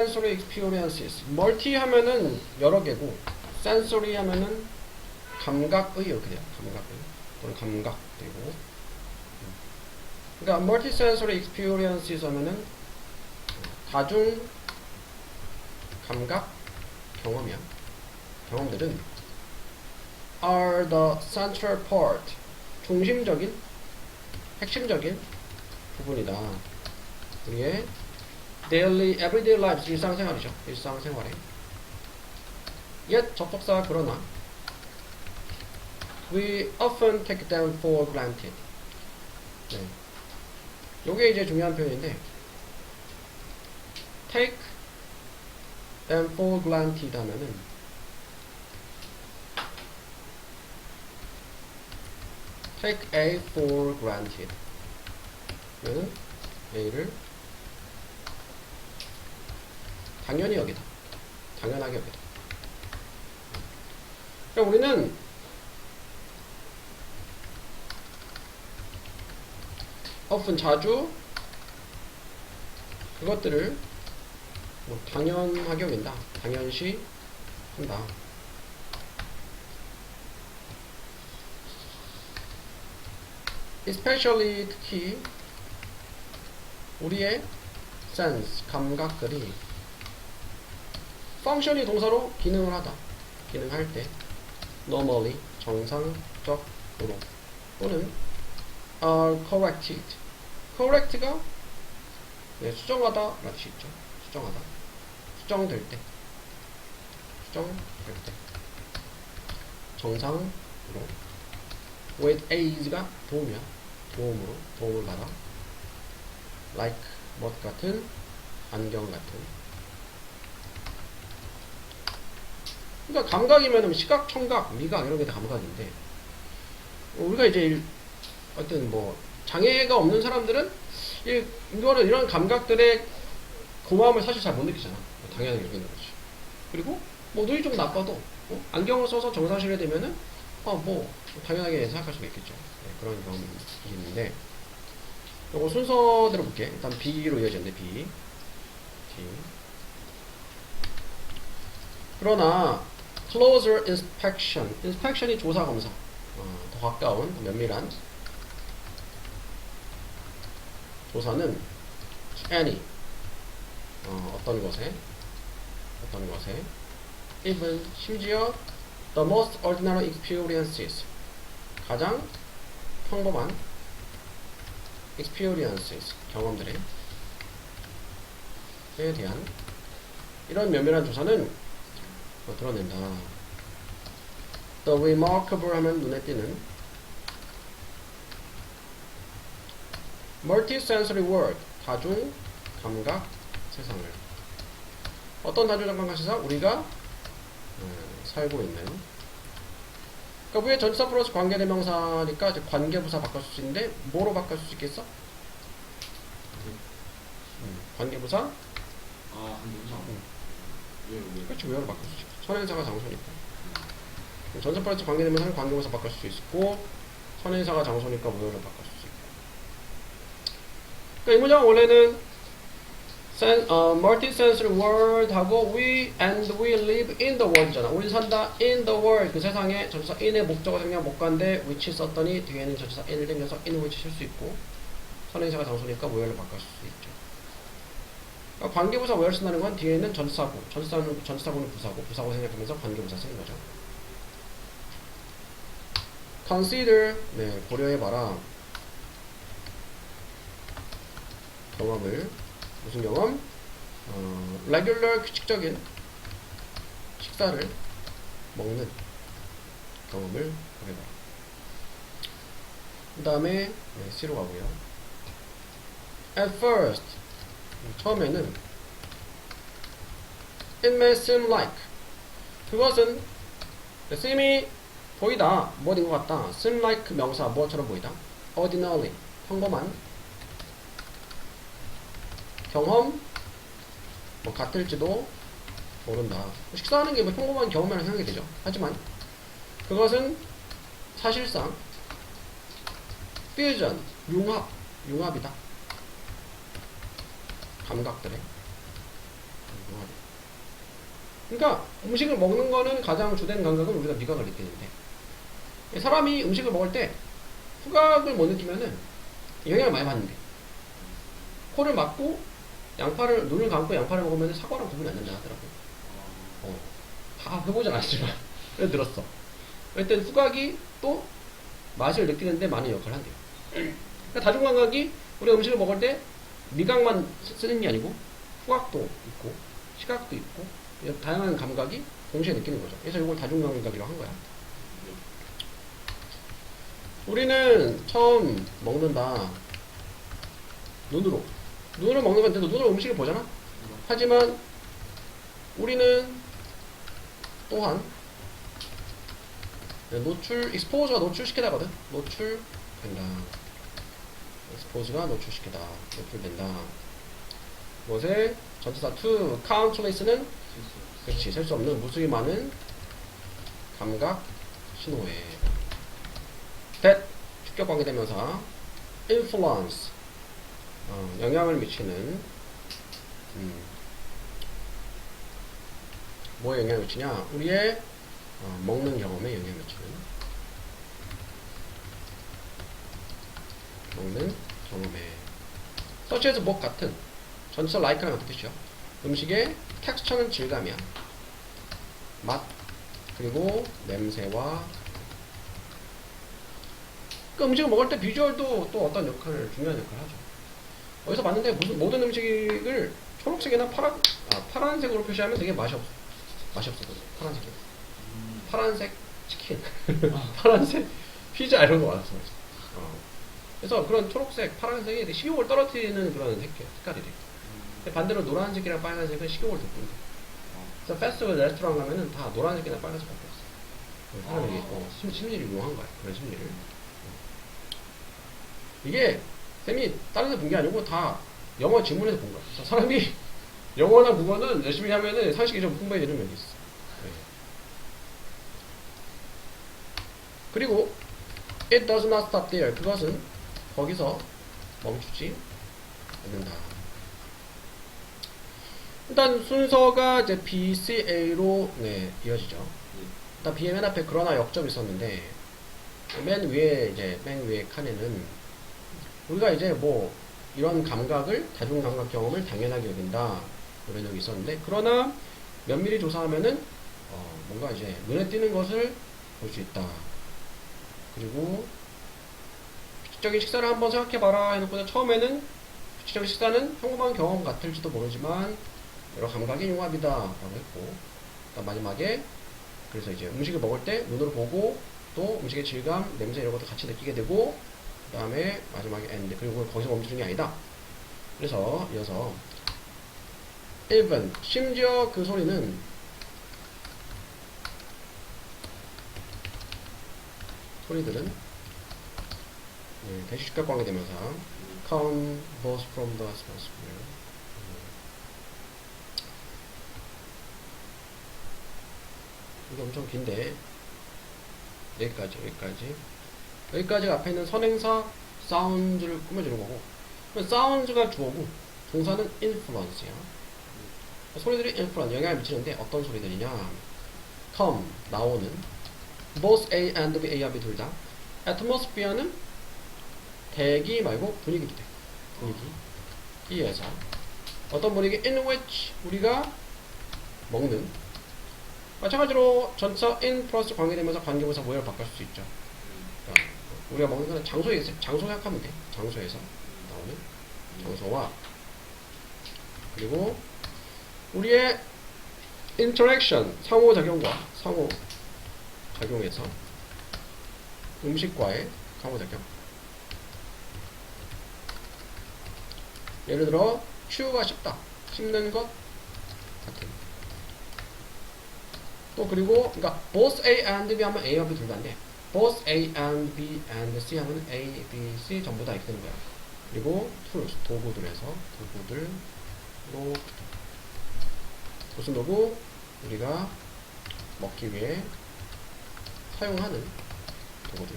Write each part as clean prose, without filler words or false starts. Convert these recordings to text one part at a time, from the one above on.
sensory experiences. 멀티 하면은 여러 개고, sensory 하면은 감각의 이렇게 돼요. 감각의. 또는 감각 되고. 그러니까 multisensory experiences 하면은 다중 감각 경험이야. 경험들은 are the central part. 중심적인, 핵심적인 부분이다. 우리의 daily, everyday lives, 일상생활이죠. 일상생활에. Yet, 접속사 그러나 we often take them for granted. 네. 요게 이제 중요한 표현인데 take them for granted 하면은 take A for granted 그러면은 A를 당연히 여기다. 당연하게 여기다. 그러니까 우리는 often 자주 그것들을 뭐 당연하게 여긴다. 당연시 한다. especially 특히 우리의 sense, 감각들이 function이 동사로 기능을 하다. 기능할 때 normally, 정상적으로 또는 are corrected. correct가 네, 수정하다 라는 뜻이 있죠. 수정하다. 수정될 때. 수정될 때. 정상으로. with aids가 도움이야. 도움으로. 도움을 받아. like, 못 같은, 안경 같은. 그러니까 감각이면 시각, 청각, 미각 이런 게 다 감각인데 우리가 이제 어떤 뭐 장애가 없는 사람들은 이거는 이런 감각들의 고마움을 사실 잘 못 느끼잖아. 당연하게 여기는 거지. 그리고 뭐 눈이 좀 나빠도 안경을 써서 정상시에 되면은 뭐 당연하게 생각할 수가 있겠죠. 네, 그런 경험이 있는데 요거 순서대로 볼게. 일단 B로 이어지는데 B. 그러나 closer inspection. inspection이 조사 검사. 더 가까운, 더 면밀한 조사는 any 어떤 것에 even 심지어 the most ordinary experiences 가장 평범한 experiences 경험들에 대한 이런 면밀한 조사는 드러낸다. the remarkable 하면 눈에 띄는 multisensory world 다중 감각 세상을 어떤 다중 감각 세상? 우리가 살고 있는 그러니까 위에 전치사 플러스 관계대명사니까 이제 관계부사 바꿀 수 있는데 뭐로 바꿀 수 있겠어? 관계부사? 관계부사. 그렇지 왜로 바꿀 수 있어? 선행사가 장소니까 전치사 플러스 관계대명사는 관계부사 바꿀 수 있고 선행사가 장소니까 뭐로 바꿀 수 있고 그러니까 이 문장은 원래는 multisensory world 하고 we live in the world이잖아. 우리 산다 in the world 그 세상에 전치사 in의 목적어 생략 못간데 which 썼더니 뒤에는 전치사 in을 땡겨서 in which 쓸 수 있고 선행사가 장소니까 where를 바꿀 수 있죠. 그러니까 관계부사 where 쓴다는 건 뒤에는 전치사구 전치사구는 부사구 생략하면서 관계부사 쓰는 거죠. consider 네 고려해봐라. 경험을 무슨 경험? regular 규칙적인 식사를 먹는 경험을 해봐라. 그 다음에 C로 가고요. At first 처음에는 it may seem like 그것은 seem이 보이다 뭐인 것 같다. seem like 명사 뭐처럼 보이다. ordinary 평범한 경험 뭐 같을지도 모른다. 식사하는 게 뭐 평범한 경험이라고 생각이 되죠. 하지만 그것은 사실상 fusion 융합이다. 감각들의 그러니까 음식을 먹는 거는 가장 주된 감각은 우리가 미각을 느끼는데 사람이 음식을 먹을 때 후각을 못 느끼면은 영향을 많이 받는데 코를 막고 눈을 감고 양파를 먹으면 사과랑 구분이 안 된다 하더라고요. 해보진 않았지만 그래서 들었어. 일단 후각이 또 맛을 느끼는데 많은 역할을 한대요. 그러니까 다중감각이 우리가 음식을 먹을 때 미각만 쓰는 게 아니고 후각도 있고 시각도 있고 다양한 감각이 동시에 느끼는 거죠. 그래서 이걸 다중감각이라고 한 거야. 우리는 처음 먹는다. 눈으로 먹는 건데 눈으로 음식을 보잖아. 하지만 우리는 또한 익스포즈가 노출시키다거든. 노출된다. 익스포즈가 노출된다. 무엇에? 전치사 to countless는 그렇지, 셀 수 없는 무수히 많은 감각 신호에 that 축격관계대명사 influence 영향을 미치는 뭐에 영향을 미치냐? 우리의 먹는 경험에 영향을 미치는 먹는 경험에 such as 뭐 같은 전치사 like랑 같은 뜻이요. 음식의 텍스처는 질감이야. 맛 그리고 냄새와 그 음식을 먹을 때 비주얼도 또 어떤 중요한 역할을 하죠. 어디서 봤는데 모든 음식을 초록색이나 파란색으로 표시하면 되게 맛이 없었거든요. 파란색 치킨, 파란색 피자 이런 거 많았어. 그래서 그런 초록색, 파란색이 식욕을 떨어뜨리는 그런 색깔이 돼요. 반대로 노란색이랑 빨간색은 식욕을 돋군데. 그래서 패스트푸드 레스토랑 가면은 다 노란색이나 빨간색밖에 없어. 사람이 심리를 이용한 거야. 그런 심리를. 이게 쌤이 다른 데 본 게 아니고 다 영어 지문에서 본 거야. 그래서 사람이 영어나 국어는 열심히 하면은 상식이 좀 풍부해지는 면이 있어. 네. 그리고 it does not stop there. 그것은 거기서 멈추지 않는다. 일단 순서가 이제 B, C, A로 이어지죠. 일단 B의 맨 앞에 그러나 역점이 있었는데 맨 위에 칸에는 우리가 이제 뭐 이런 다중감각 경험을 당연하게 여긴다 이런 적이 있었는데 그러나 면밀히 조사하면은 뭔가 이제 눈에 띄는 것을 볼 수 있다. 그리고 규칙적인 식사를 한번 생각해봐라 해놓고 처음에는 규칙적인 식사는 평범한 경험 같을지도 모르지만 여러 감각의 융합이다 라고 했고 마지막에 그래서 이제 음식을 먹을 때 눈으로 보고 또 음식의 질감, 냄새 이런 것도 같이 느끼게 되고 그 다음에 마지막에 end 그리고 거기서 멈추는 게 아니다. 그래서 이어서 1번 심지어 그 소리는 소리들은 대시축격 관계되면서 come both from the atmosphere 이게 엄청 긴데 여기까지 앞에 있는 선행사 사운드를 꾸며주는 거고 사운드가 주어고 동사는 influence야. 소리들이 influence 영향을 미치는데 어떤 소리들이냐? come 나오는 both A and B, A와 B 둘 다 atmosphere는 대기 말고 분위기도 돼. 분위기에서 어떤 분위기 in which 우리가 먹는 마찬가지로 전차 in 플러스 관계되면서 관계부사 모여를 바꿀 수 있죠. 그러니까 우리가 먹는 거는 장소 생각하면 돼. 장소에서 나오는 장소와 그리고 우리의 interaction 상호작용에서 음식과의 상호작용. 예를 들어 치우가 쉽다. 씹는 것 같은. 또 그리고 그러니까 both A and B 하면 A와 B 둘 다인데 both A and B and C 하면 A, B, C 전부 다 이렇게 되는 거야. 그리고 tools 도구들로 무슨 도구? 우리가 먹기 위해 사용하는 도구들.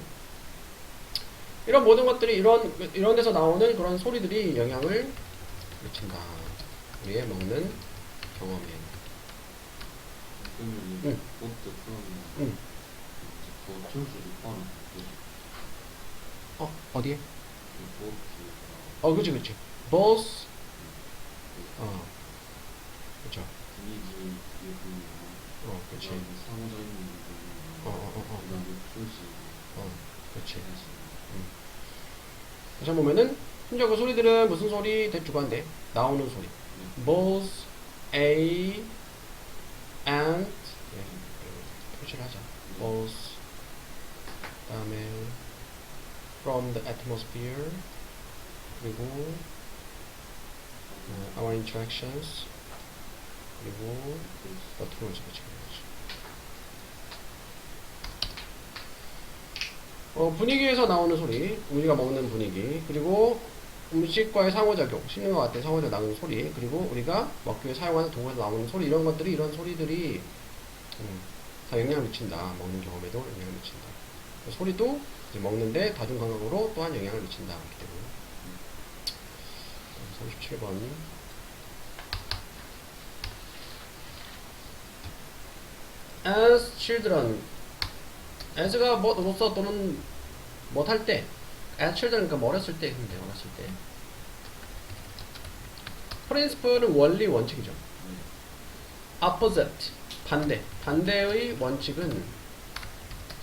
이런 모든 것들이 이런 데서 나오는 그런 소리들이 영향을 미친다. 우리의 먹는 경험에. 그러면 응. 그것도 그러면 응. 그 준수를 포함 어디에? 그것도 그치, 그치. both, 그쵸. 분위기 예술이나 그치. 그다음에 상호작용 부분이나 그다음에 준수 그치. 하시는 다시 보면은, 심지어 그 소리들은 무슨 소리? 대주관데, 나오는 소리. both, A, and, 표시를 하자. both, 그 다음에, from the atmosphere, 그리고, our interactions, 그리고, 어떻게 하지? 분위기에서 나오는 소리, 우리가 먹는 분위기, 그리고 음식과의 상호작용, 씹는 것 같은 상호작용 나오는 소리, 그리고 우리가 먹기 위해 사용하는 도구에서 나오는 소리, 이런 것들이, 이런 소리들이 다 영향을 미친다. 먹는 경험에도 영향을 미친다. 소리도 이제 먹는데 다중감각으로 또한 영향을 미친다. 그렇기 때문에 37번 As children, as가 뭐로서 또는 못할 때, as children 그러니까 어렸을 때 근데 어렸을 때 principle은 원리 원칙이죠. opposite 반대, 반대의 원칙은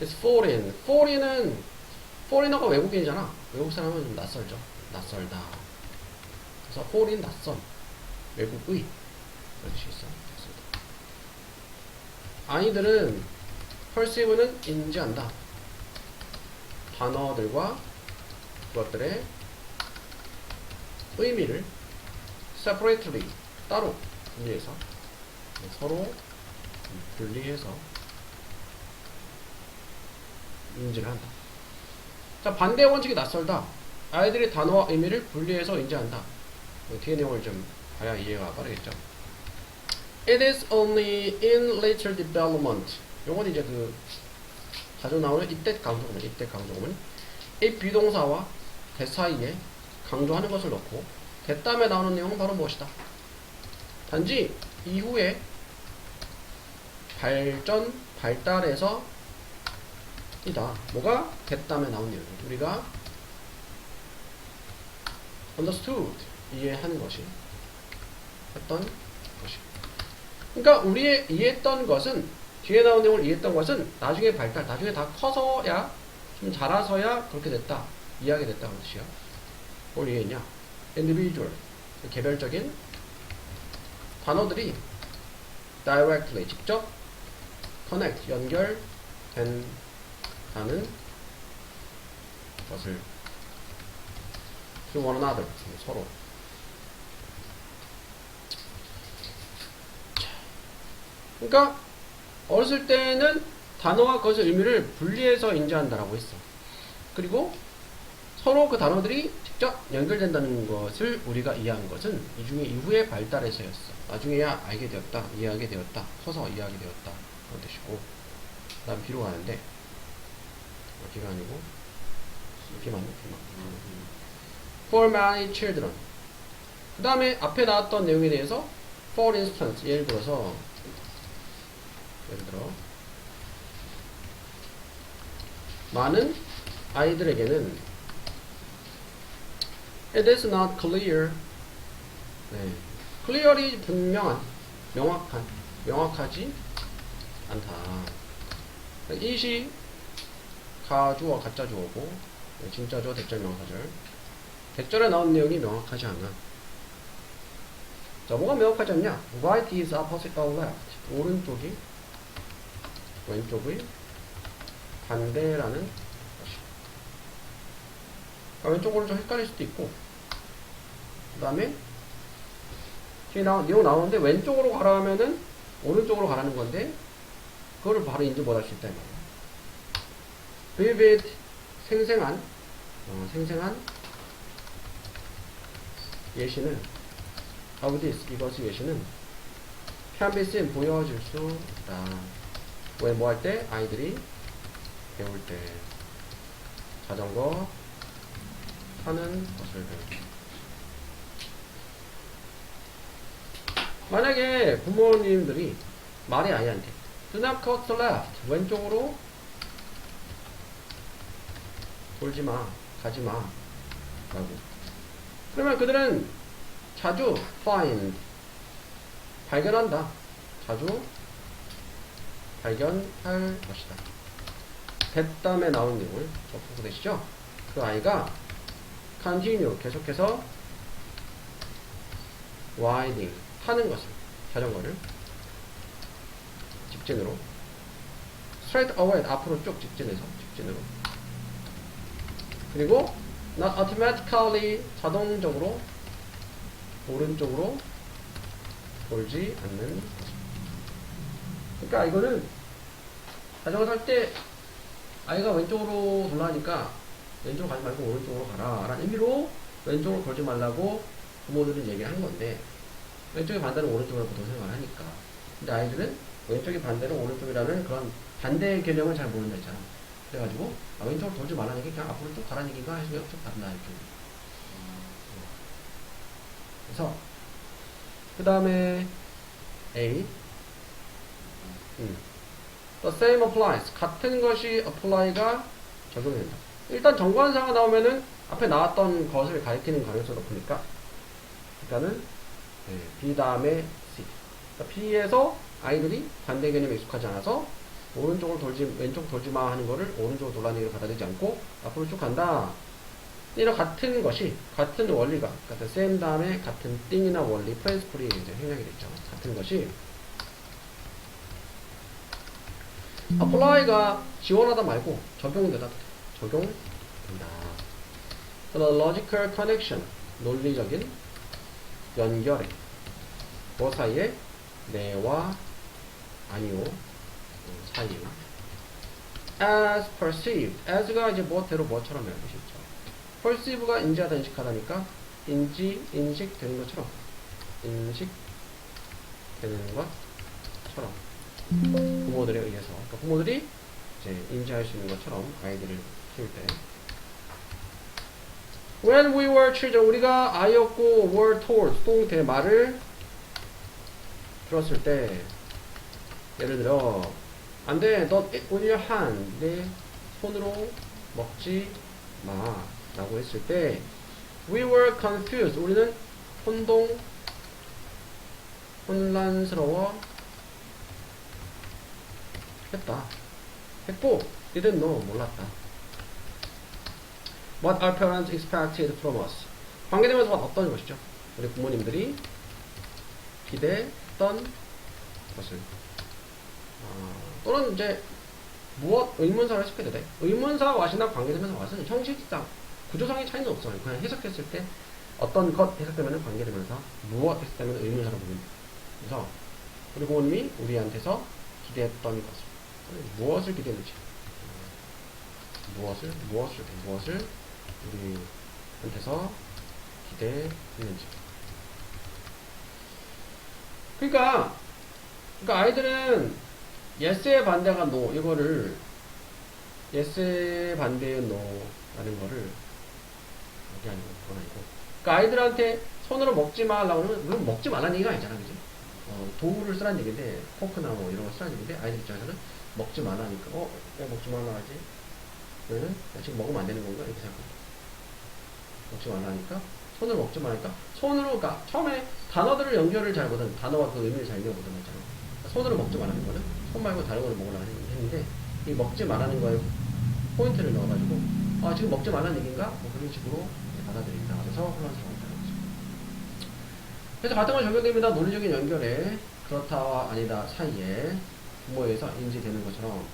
is foreign. foreigner가 외국인이잖아. 외국 사람은 좀 낯설죠. 낯설다. 그래서 foreign 낯선, 외국의 그런 뜻이 있어. 낯설다. 아이들은 perceive는 인지한다. 단어들과 그것들의 의미를 separately 따로 분리해서 서로 분리해서 인지를 한다. 자, 반대 원칙이 낯설다. 아이들이 단어와 의미를 분리해서 인지한다. 뒤에 내용을 좀 봐야 이해가 빠르겠죠. It is only in later development. 요건 이제 그 자주 나오는 이때 강조구문. 이 비동사와 대 사이에 강조하는 것을 넣고 대 다음에 나오는 내용은 바로 무엇이다? 단지 이후에 발달해서 이다. 뭐가 대 다음에 나온 내용. 우리가 understood 이해하는 것이 했던 것이. 그러니까 우리의 이해했던 것은 뒤에 나온 내용을 이해했던 것은 나중에 나중에 다 커서야 좀 자라서야 그렇게 됐다. 이해하게 됐다는 뜻이야. 뭘 이해했냐? individual 개별적인 단어들이 directly 직접 connect 연결된다는 것을 to one another 서로. 그러니까 어렸을 때는 단어와 그것의 의미를 분리해서 인지한다라고 했어. 그리고 서로 그 단어들이 직접 연결된다는 것을 우리가 이해한 것은 이 중에 이후에 발달해서였어. 나중에야 알게 되었다, 이해하게 되었다, 커서 이해하게 되었다 그런 뜻이고. 그 다음 B로 가는데 B가 아니고 B 맞네? B 맞네. For many children. 그 다음에 앞에 나왔던 내용에 대해서 for instance 예를 들어 많은 아이들에게는 it is not clear. 네. clear이 분명한, 명확하지 않다. it이 가주어, 가짜주어고 진짜주어, 대절, 명사절. 대절에 나온 내용이 명확하지 않아. 자, 뭐가 명확하지 않냐? right is opposite of left. 오른쪽이 왼쪽의 반대라는 것이. 그러니까 왼쪽 오른쪽 헷갈릴 수도 있고, 그 다음에 내용 나오는데 왼쪽으로 가라 하면은 오른쪽으로 가라는 건데 그거를 바로 인지 못할 수 있다 이 말이야. vivid 생생한 예시는 of this 이것의 예시는 can be seen 보여질 수 있다. 왜 뭐 할 때? 아이들이 배울 때 자전거 타는 것을 배울 때. 만약에 부모님들이 말해 아이한테 Do not go to the left. 왼쪽으로 돌지 마. 가지 마. 라고. 그러면 그들은 자주 find. 발견한다. 자주 발견할 것이다. that 다음에 나온 내용을 접속도 되시죠? 그 아이가 continue. 계속해서 riding. 타는 것을. 자전거를. 직진으로. straight ahead. 앞으로 쭉 직진해서. 직진으로. 그리고 not automatically 자동적으로 오른쪽으로 돌지 않는 것입니다. 그러니까 이거는 자전거 탈 때 아이가 왼쪽으로 돌아가니까 왼쪽으로 가지 말고 오른쪽으로 가라 라는 의미로 왼쪽으로 돌지 말라고 부모들은 얘기를 한 건데 왼쪽이 반대로 오른쪽으로 보통 생각을 하니까 근데 아이들은 왼쪽이 반대로 오른쪽이라는 그런 반대의 개념을 잘 모른다 했잖아. 그래가지고 왼쪽으로 돌지 말라는 얘기 그냥 앞으로 쭉 가라는 얘기가 해서 쭉 간다 이렇게. 그래서 그 다음에 A The same applies. 같은 것이 apply가 적용된다. 일단 정관사가 나오면은 앞에 나왔던 것을 가리키는 가능성이 높으니까 일단은 B 다음에 C. 그러니까 B에서 아이들이 반대 개념에 익숙하지 않아서 오른쪽으로 돌지 왼쪽 돌지 마 하는 거를 오른쪽으로 돌라는 얘기를 받아들이지 않고 앞으로 쭉 간다. 이런 같은 것이 같은 원리가 그러니까 same 다음에 같은 thing이나 원리 principle이 이제 생략이 됐죠. 같은 것이 apply가 지원하다 말고 적용되다. 적용된다. The logical connection 논리적인 연결에 뭐 사이에 네와 아니오 사이에 as perceived as가 이제 무엇대로 무엇처럼 이런 뜻이죠. perceive가 인지하다 인식하다니까 인식되는 것처럼 인식되는 것처럼 부모들에 의해서 그러니까 부모들이 이제 인지할 수 있는 것처럼 아이들을 키울 때 when we were children 우리가 아이였고 were told 수동태 말을 들었을 때 예를 들어 안돼 don't eat with your hand 내 손으로 먹지 마 라고 했을 때 we were confused 우리는 혼란스러워 했고 didn't know 몰랐다. What our parents expected from us 관계되면서 어떤 것이죠? 우리 부모님들이 기대했던 것을 또는 이제 무엇 의문사를 해석해도 돼. 의문사 왓이나 관계되면서 왓은 형식상 구조상의 차이는 없어요. 그냥 해석했을 때 어떤 것 해석되면 관계되면서 무엇 해석되면 의문사로 보입니다. 그래서 우리 부모님이 우리한테서 기대했던 것을 무엇을 기대했는지 무엇을 우리한테서 기대했는지 그러니까 아이들은 yes의 반대가 no 이거를 yes의 반대의 no라는 거를 여기 아니고 그건 아니고 그러니까 아이들한테 손으로 먹지 마라고 하면 물론 먹지 말라는 얘기가 아니잖아 그지? 도구를 쓰라는 얘기인데 포크나 뭐 이런 거 쓰라는 얘기인데 아이들 입장에서는 먹지 말라니까 왜 먹지 말라 하지? 그러면 지금 먹으면 안 되는 건가? 이렇게 생각합니다. 먹지 말라니까 손으로 먹지 말라니까 손으로 그러니까 처음에 단어들을 연결을 잘 못하는 단어와 그 의미를 잘 연결 못하는 거잖아. 손으로 먹지 말라는 거는 손 말고 다른 거를 먹으라고 했는데 이 먹지 말라는 거에 포인트를 넣어가지고 지금 먹지 말라는 얘기인가? 뭐 그런 식으로 받아들인다. 그래서 혼란스러웠다는 거죠. 그래서 같은 걸 적용됩니다. 논리적인 연결에 그렇다와 아니다 사이에 부모에 의해서 인지되는 것처럼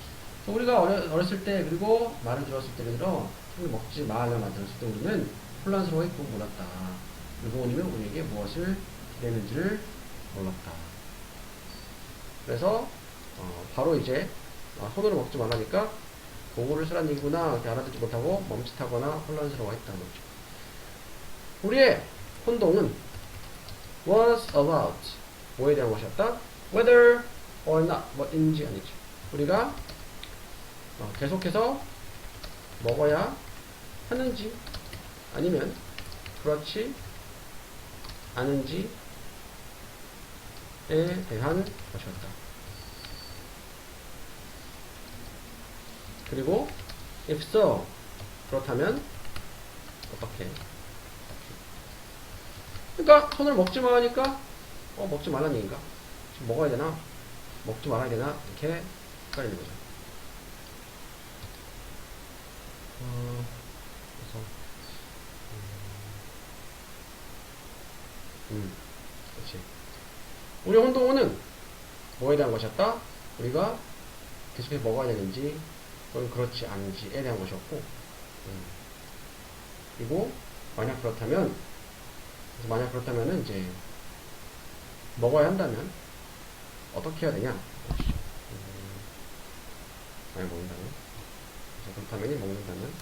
우리가 어렸을 때 그리고 말을 들었을 때 예를 들어 먹지 마라는 말 들었을 때 우리는 혼란스러워했고 몰랐다. 부모님은 우리에게 무엇을 기대했는지를 몰랐다. 그래서 바로 이제 손으로 먹지 말라니까 도구를 쓰라는 얘기구나 이렇게 알아듣지 못하고 멈칫하거나 혼란스러워했다는 거죠. 우리의 혼동은 was about 뭐에 대한 것이었다? whether or not 뭐인지 아니지. 우리가 계속해서 먹어야 하는지 아니면 그렇지 않은지에 대한 것이었다. 그리고 if so 그렇다면 어떻게? 그러니까 손을 먹지 마 하니까 먹지 말라는 얘기인가? 지금 먹어야 되나? 먹지 말아야 되나? 이렇게 헷갈리는 거죠. 그래서 그렇지. 우리 혼동어는 뭐에 대한 것이었다? 우리가 계속해서 먹어야 되는지 또는 그렇지 않은지에 대한 것이었고 그리고 만약 그렇다면은 이제 먹어야 한다면 어떻게 해야 되냐? 만약 먹는다면 그렇다면이 먹는다면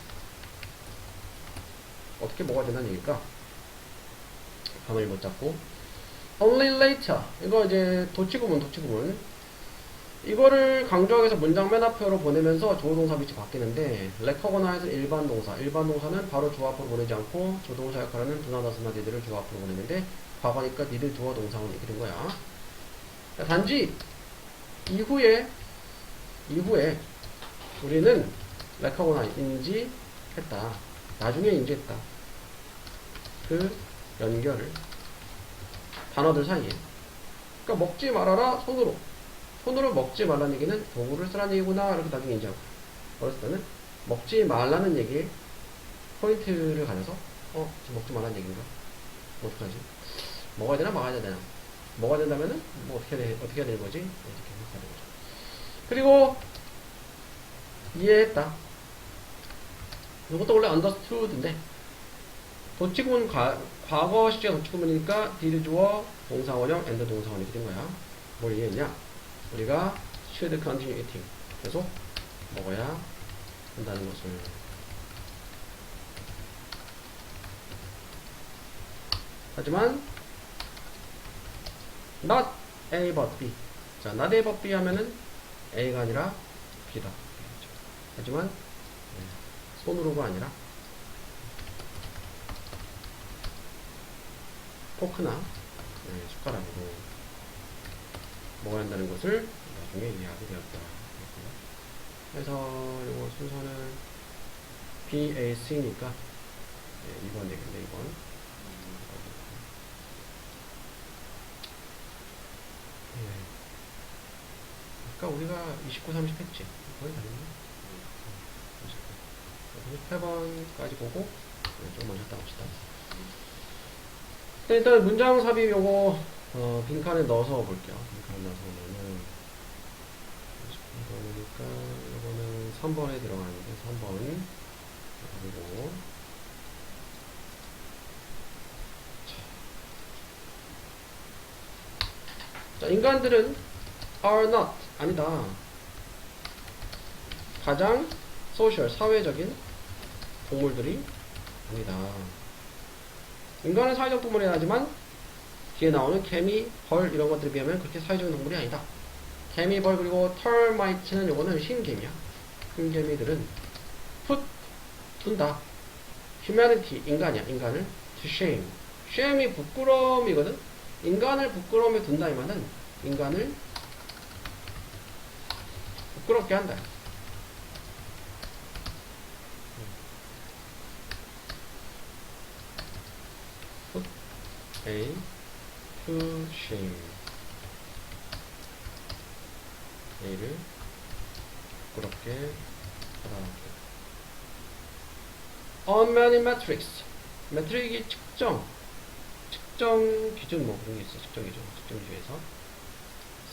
어떻게 먹어야 된다는 얘기일까? 감을 못 잡고 only later 이거 이제 도치구문 이거를 강조하기 위해서 문장 맨 앞으로 보내면서 조동사 위치 바뀌는데 recognize 일반 동사는 바로 주 앞으로 보내지 않고 조동사 역할하는 do나 does나 did를 주 앞으로 보내는데 과거니까 did 주어 동사원 이렇게 된 거야. 단지 이후에 우리는 recognize 인지했다. 나중에 인지했다. 그 연결을 단어들 사이에 그러니까 먹지 말아라 손으로 먹지 말라는 얘기는 도구를 쓰라는 얘기구나 이렇게 나중에 인지하고 어렸을 때는 먹지 말라는 얘기에 포인트를 가져서 지금 먹지 말라는 얘기인가? 어떡하지? 먹어야 되나 말아야 되나? 먹어야 된다면은 뭐 어떻게 해야 되는 거지? 이렇게 생각하는 거죠. 그리고 이해했다. 이것도 원래 understood인데 도치구문 과거 시제 도치구문이니까 did 주어 동사원형 and 동사원이 이렇게 된 거야. 뭘 이해했냐? 우리가 should continue eating 계속 먹어야 한다는 것을 하지만 not A but B 자 not A but B 하면은 A가 아니라 B다 하지만 손으로가 아니라 포크나 숟가락으로 먹어야 한다는 것을 나중에 이해하게 되었다. 그래서 이거 순서는 BAC니까 2번 되겠네. 2번. 아까 우리가 29, 30 했지? 거의 다 했네. 28번까지 보고 조금만 쉬었다 갑시다. 일단 문장 삽입 요거 빈칸에 넣어서 볼게요. 빈칸에 넣어서 보면은 이거니까 요거는 3번에 들어가는데 3번 그리고 자 인간들은 are not 아니다. 가장 소셜 사회적인 동물들이 아니다. 인간은 사회적 동물이 하지만 뒤에 나오는 개미, 벌 이런 것들에 비하면 그렇게 사회적인 동물이 아니다. 개미, 벌 그리고 털마이트는 요거는 흰개미야. 흰개미들은 put 둔다. humanity 인간이야. 인간을 to shame. shame이 부끄러움이거든. 인간을 부끄러움에 둔다 이 말은 인간을 부끄럽게 한다. put A to shame. A를 부끄럽게 하다. On many metrics. 메트릭이 측정 기준 뭐 그런 게 있어. 측정 기준에서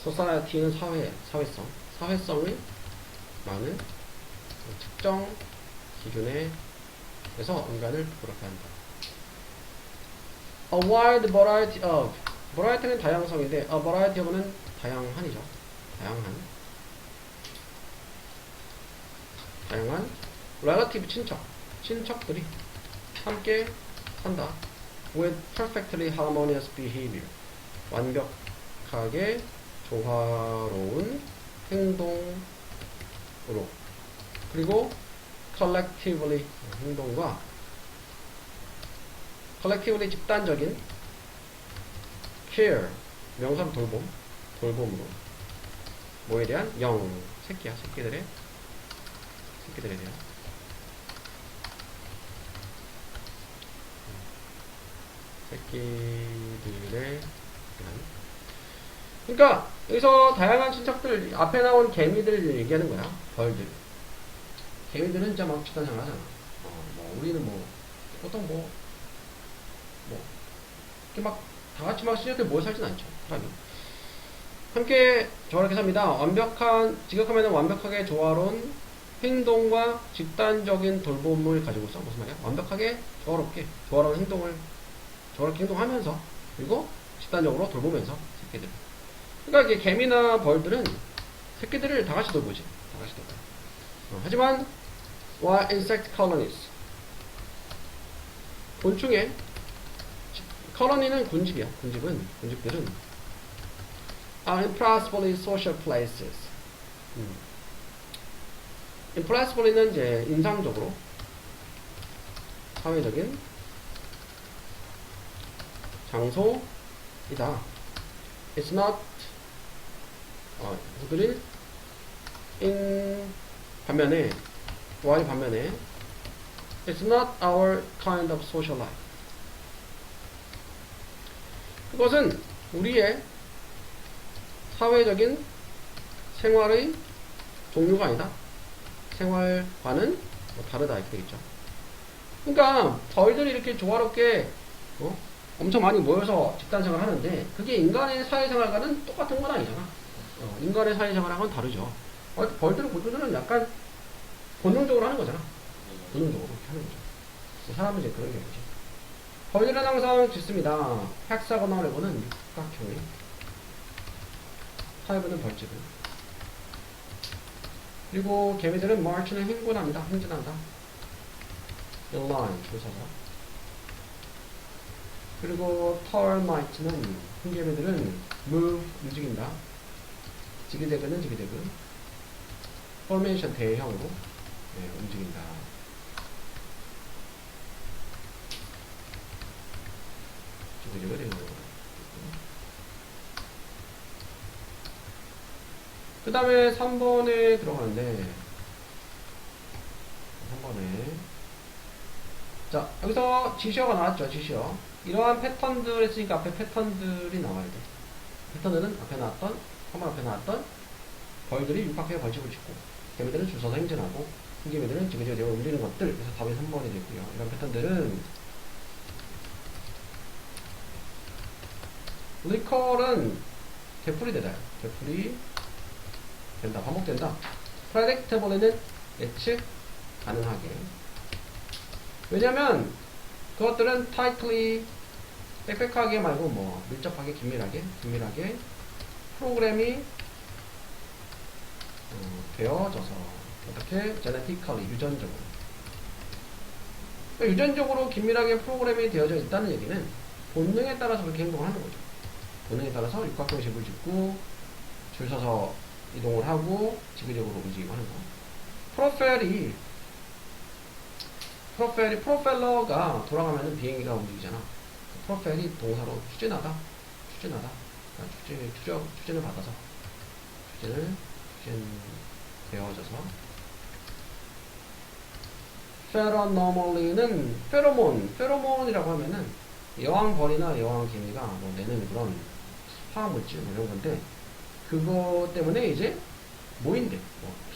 society는 사회성이 많은 측정 기준에 에서 인간을 부끄럽게 한다. A wide variety of variety는 다양성인데 a variety of는 다양한이죠. 다양한 relative 친척들이 함께 산다. with perfectly harmonious behavior 완벽하게 조화로운 행동으로 그리고 collectively 행동과 collectively 집단적인 care 명사로 돌봄으로 뭐에 대한 새끼들의 새끼들에 대한. 새끼들에 대한. 그러니까 여기서 다양한 친척들 앞에 나온 개미들 얘기하는 거야. 벌들. 개미들은 진짜 막 집단 생활하잖아. 뭐 우리는 뭐 보통 이렇게 막 다 같이 막 시녀들 모여 살진 않죠. 사람이. 함께 저렇게 삽니다. 직역하면 완벽하게 조화로운 행동과 집단적인 돌봄을 가지고 있어. 무슨 말이야? 완벽하게 조화로운 행동을 저렇게 행동하면서 그리고 집단적으로 돌보면서 새끼들. 그러니까 이게 개미나 벌들은 새끼들을 다 같이 돌보지. 다 같이 돌보. 하지만 while insect colonies 곤충의 컬러니는 군집이야. 군집들은 are impossibly social places. impossibly는 이제 인상적으로 사회적인 장소이다. It's not 그들이 반면에 It's not our kind of social life. 그것은 우리의 사회적인 생활의 종류가 아니다. 생활과는 다르다 이렇게 되겠죠. 그러니까 벌들이 이렇게 조화롭게 엄청 많이 모여서 집단생활을 하는데 그게 인간의 사회생활과는 똑같은 건 아니잖아. 인간의 사회생활하고는 다르죠. 벌들은 약간 본능적으로 하는 거잖아. 본능적으로 이렇게 하는 거죠. 사람은 이제 그런 게 있지. 벌들은 항상 짓습니다. 헥사고널에서는 육각형의 타입은 벌집을. 그리고 개미들은 march는 행진한다. in line, 줄 서서. 그리고 termite는 흰개미들은 move, 움직인다. 지그재그는 지그재그. formation, 대형으로 움직인다. 그 다음에 3번에 들어가는데 3번에 자 여기서 지시어가 나왔죠. 지시어 이러한 패턴들 했으니까 앞에 패턴들이 나와야 돼. 패턴들은 앞에 나왔던 3번 앞에 나왔던 벌들이 육각형의 벌집을 짓고 개미들은 줄 서서 행진하고 흰개미들은 지그재그 움직이는 것들. 그래서 답이 3번이 되고요. 이런 패턴들은 리컬은 되풀이 된다. 반복된다. predictable는 예측 가능하게. 왜냐면 그것들은 tightly 빽빽하게 말고 밀접하게 긴밀하게 프로그램이 되어져서 어떻게 genetically 유전적으로 그러니까 유전적으로 긴밀하게 프로그램이 되어져 있다는 얘기는 본능에 따라서 그렇게 행동을 하는 거죠. 본능에 따라서 육각형 집을 짓고 줄 서서 이동을 하고 지그재그로 움직이고 하는 거. 프로펠러가 돌아가면은 비행기가 움직이잖아. 프로펠이 동사로 추진하다. 그러니까 추진을 받아서 추진되어져서. 페로노멀리는 페로몬이라고 하면은 여왕벌이나 여왕개미가 내는 그런 화학물질 이런 건데 그거 때문에 이제 모인대.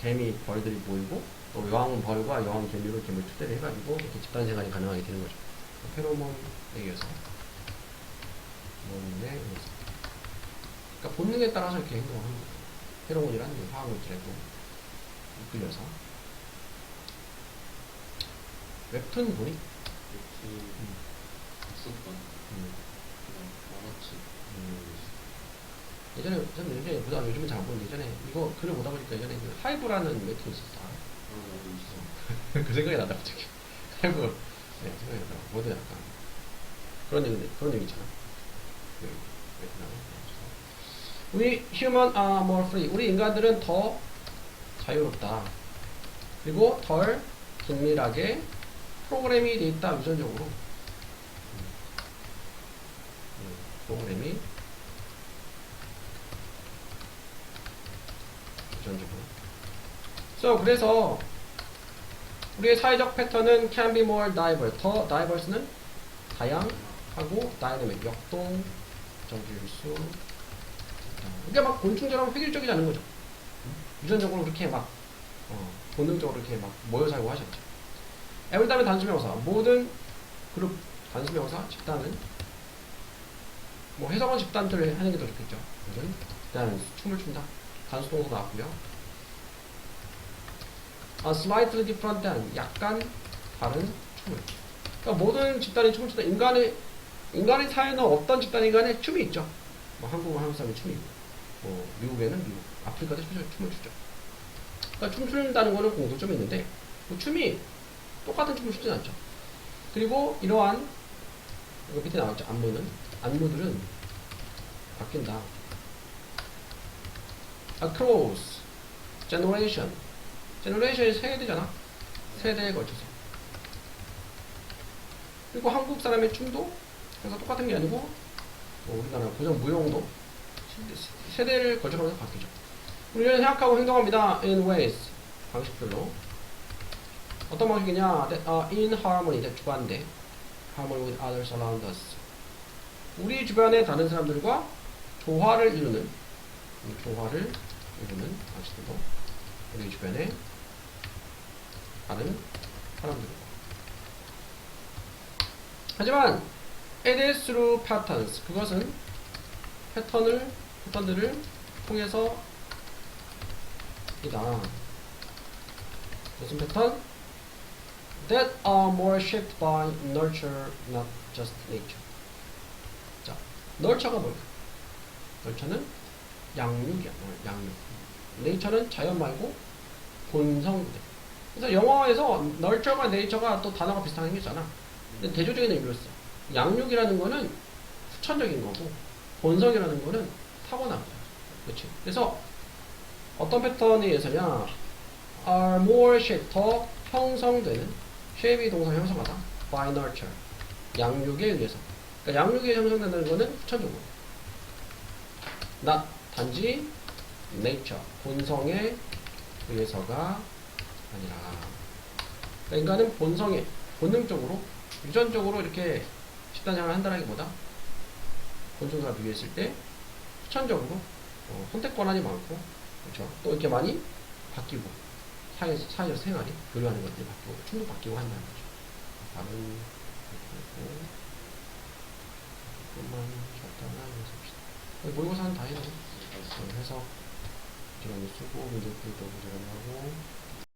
개미, 벌들이 모이고 또 여왕벌과 여왕개미로 개미를 투대를 해가지고 이렇게 집단생활이 가능하게 되는 거죠. 페로몬에 의해서. 그러니까 본능에 따라서 이렇게 행동하는 거죠. 페로몬이라는 화학물질에 또 이끌려서. 웹툰 보니? 예전에 보다 요즘은 잘 안 보는데 예전에 이거 글을 보다 보니까 예전에 그 하이브라는 웹툰 있었어. 그 생각이 나다 갑자기. 하이브 생각이 나더라고. 뭐든 약간 그런 얘기 있잖아. 그 웹툰하고. We human are more free. 우리 인간들은 더 자유롭다. 그리고 덜 긴밀하게 프로그램이 돼 있다. 유전적으로. 프로그램이 유전적으로. 그래서 우리의 사회적 패턴은 can be more diverse. 더 diverse는 다양하고 dynamic, 역동적일 수 있다. 그러니까 막 곤충처럼 획일적이지 않은 거죠. 유전적으로 그렇게 막 본능적으로 이렇게 막 모여 살고 하셨죠. every 다음에 단수명사. 모든 그룹 단수명사 집단은 뭐 해석은 집단들을 하는 게 더 좋겠죠. 일단 춤을 춘다. 단수동사 나왔고요. slightly different than 약간 다른 춤을. 그러니까 모든 집단이 춤을 춘다. 인간의 사회는 어떤 집단이 간에 춤이 있죠. 뭐 한국은 한국 사람이 춤이 있고, 뭐 미국에는 미국, 아프리카도 춤을 추죠. 그러니까 춤춘다는 거는 공통점이 있는데 뭐 춤이 똑같은 춤을 추진 않죠. 그리고 이러한 이거 밑에 나왔죠. 안무들은 바뀐다. across generation이 세대잖아. 세대에 걸쳐서. 그리고 한국 사람의 춤도 항상 똑같은 게 아니고 뭐 우리나라 고전 무용도 세대를 걸쳐가면서 바뀌죠. 우리는 생각하고 행동합니다. in ways 방식별로. 어떤 방식이냐? in harmony 주관대 harmony with others around us. 우리 주변의 다른 사람들과 조화를 이루는 방식들도 우리 주변의 다른 사람들과. 하지만 it is through patterns. 그것은 패턴들을 통해서 이다. 무슨 패턴? That are more shaped by nurture, not just nature. 자, nurture가 뭘까? nurture는 양육이야. 양육. nature는 자연 말고 본성이다. 그래서 영어에서 nurture가 nature가 또 단어가 비슷하게 생겼잖아. 근데 대조적인 의미로 써. 양육이라는 거는 후천적인 거고 본성이라는 거는 타고난 거야. 그렇지? 그래서 어떤 패턴에 의해서냐? are more shaped, 더 형성되는, shape이 동사 형성하다, by nurture, 양육에 의해서. 그러니까 양육에 형성된다는 거는 후천적으로. not, 단지 nature, 본성에 의해서가 아니라. 그러니까 인간은 본성에, 본능적으로, 유전적으로 이렇게 집단생활을 한다라기보다 곤충과 비교했을 때 후천적으로 선택 권한이 많고, 그렇죠? 또 이렇게 많이 바뀌고, 사회적 생활이, 교류하는 것들이 바뀌고, 춤도 바뀌고 한다는 거죠. 다른, 조금만 적당한 해석입시다. 모의고사는 다 해서, 해석, 이런 쓰고, 문제 풀도, 문제가